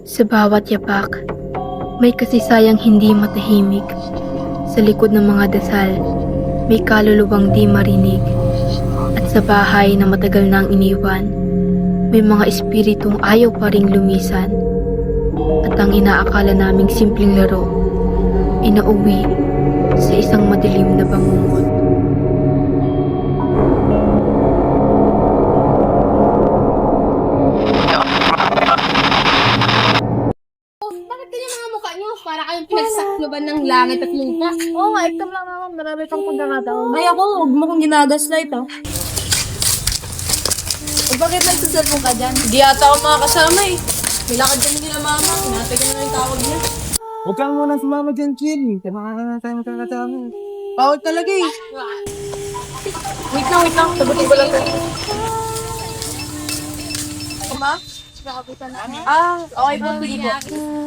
Sa bawat yapak, may kasisayang hindi matahimik. Sa likod ng mga dasal, may kaluluwang di marinig. At sa bahay na matagal nang iniwan, may mga espiritong ayaw pa ring lumisan. At ang inaakala naming simpleng laro, inauwi sa isang madilim na bangungot. Bakit ganyan mga mukha nyo? Para kayong pinagsakloban ng langit at lupa. Oo nga, ikaw lang naman. Marami pang pagkakataon. Ay ako, huwag mo kong ginagaslight ah. O bakit nagsasalpong ka dyan? Hindi ata ako makakasama eh. May lakad dyan nila mama. Pinatay ka na yung tawag niya. Huwag kang muna sumama dyan, chill. Kailangan na tayo magkakasama. Bawal talaga eh. Wait lang. Sagutin ko lang. Ma? Okay po, sige po.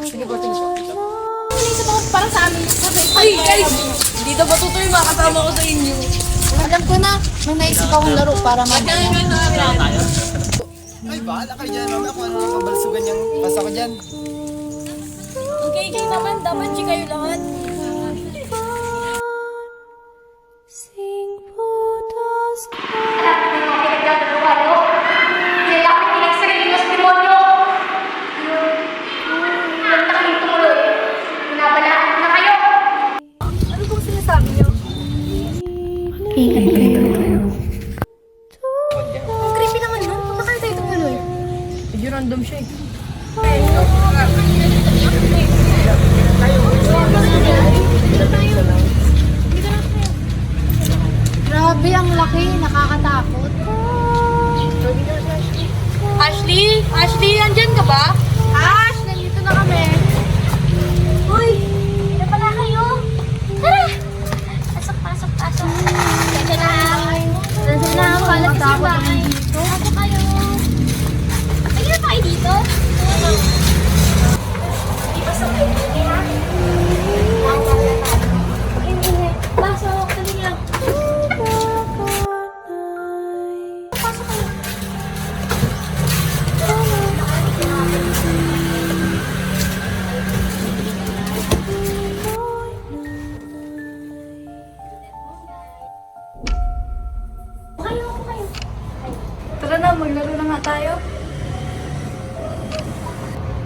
Sige po. Isa po para sa amin. Ay, guys! Hindi na matutoy makasama ko sa inyo. Alam ko na, may naisip akong laro para Ay, bahala kayo dyan. Mami, ako ano kabalsugan yung basta ko dyan. Okay, kayo naman. Dapat si kayo lahat. Ilan kayo? Ang creepy naman nun. Punta kayo tayo tumuloy. Medyo random siya eh. Grabe, ang laki. Nakakatakot. Ashley? Ashley, andyan ka ba? Ash, nandito na kami. Uy! Hindi pala kayo. Tara! Pasok. Teka lang. Nandun na ang palat sa bahay. Pasok kayo. Ayun na kayo dito? Pasok kayo dito ha? Pasok, dali lang. Pasok kayo. Tara na, maglaro na nga tayo.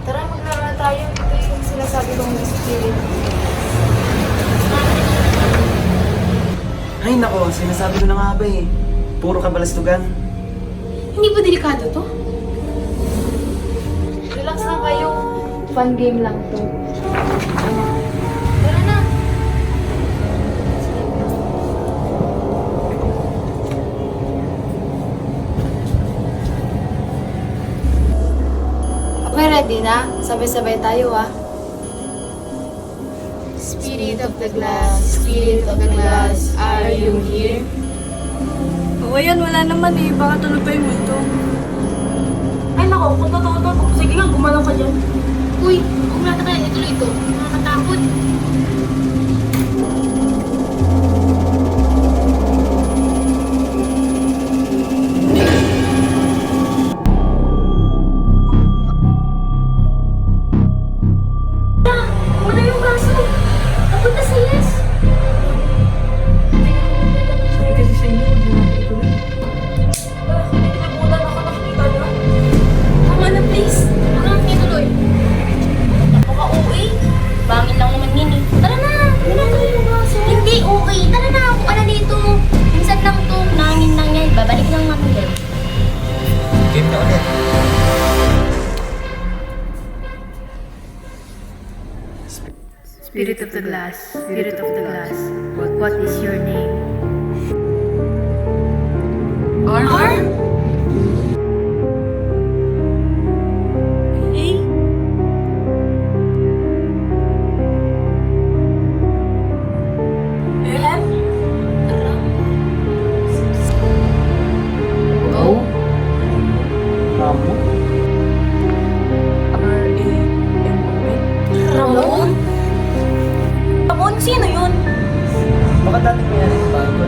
Tara, maglaro na tayo. Ito yung sinasabi kong spirit. Ay, nako. Sinasabi ko na nga ba eh. Puro kabalastugan. Hindi ba delikado to? Relax lang kayo. Fun game lang to. Tara na. Okay, ready na? Sabay-sabay tayo Spirit of the glass, are you here? Oo yan, wala naman eh. Baka tunog pa yung multo. Ay nako, kung totoo to. Sige nga, gumalaw ka dyan. Uy, kung nata kaya ituloy ito. Nakakatakot. Wala yung kaso. Napunta sa yes. Kasi sa inyo, hindi natin ituloy. Nabutan ako nakikita nyo. Tama na please. Huwag lang ituloy. Ako ka okay? Bangin lang naman yun eh. Tara na! Ginagawa yung kaso. Hindi okay. Tara na! Kung ano dito. Minsan lang to. Nangin lang yan. Babalik lang natin yan. Game na ulit. Spirit of the glass, what is your name? R? Oh? Ramo? Ramon? Ramon? Sino yun? Baka dati may ano yung bago.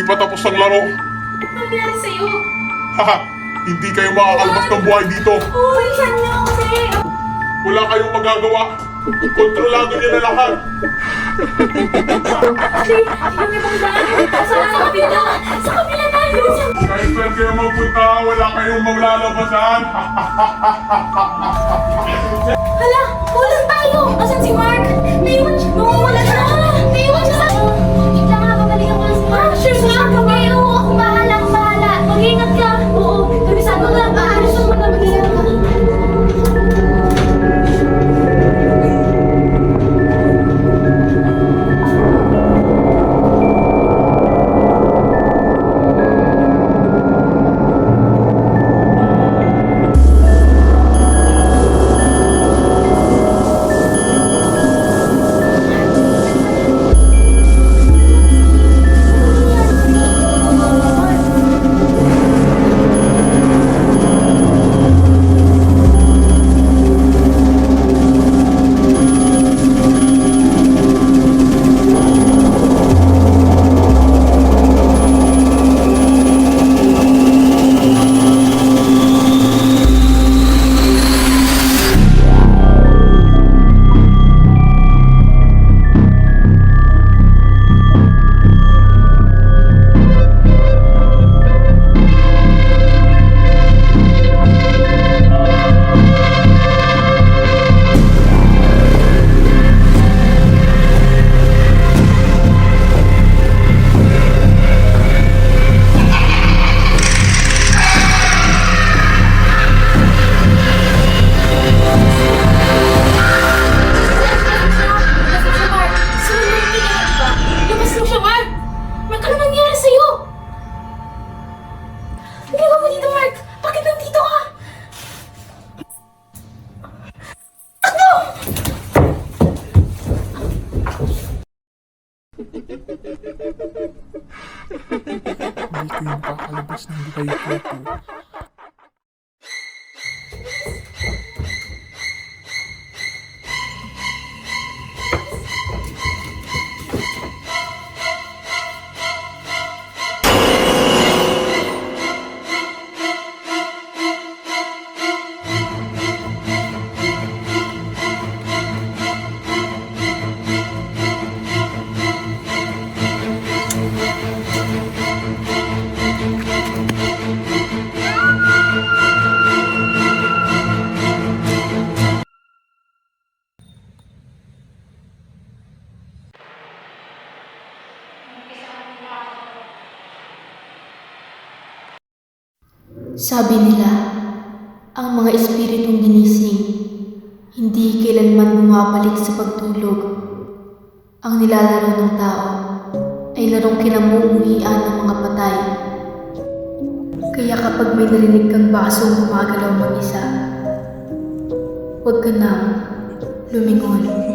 pa tapos ang laro. Ano nangyari sa'yo? Haha, hindi kayo makakalabas ng buhay dito. Uy, saan niyo ako kasi? Wala kayong magagawa. Kontrolado niyo na lahat. Yung ibang daan. Sa kabila. Sa kabila tayo. Kahit saan kayo magpunta, wala kayong maglalabasan. Hala, kulang tayo. Asan si Mark? Naiwan siya. Wala siya. Naiwan siya sa... Wait lang nga, babalikan ko lang si Mark. Sure, kami. Oo, ako bahala. Mag-iingat ka. Oo, kabisado ka. Gusto mo na mag-iingat ka. Hindi kayo makakalabas ng buhay ko. Sabi nila, ang mga espiritong ginising, hindi kailanman bumabalik sa pagtulog. Ang nilalaro ng tao ay larong kinamuuwian ng mga patay. Kaya kapag may narinig kang basong gumagalaw mag-isa, huwag ka nang lumingon.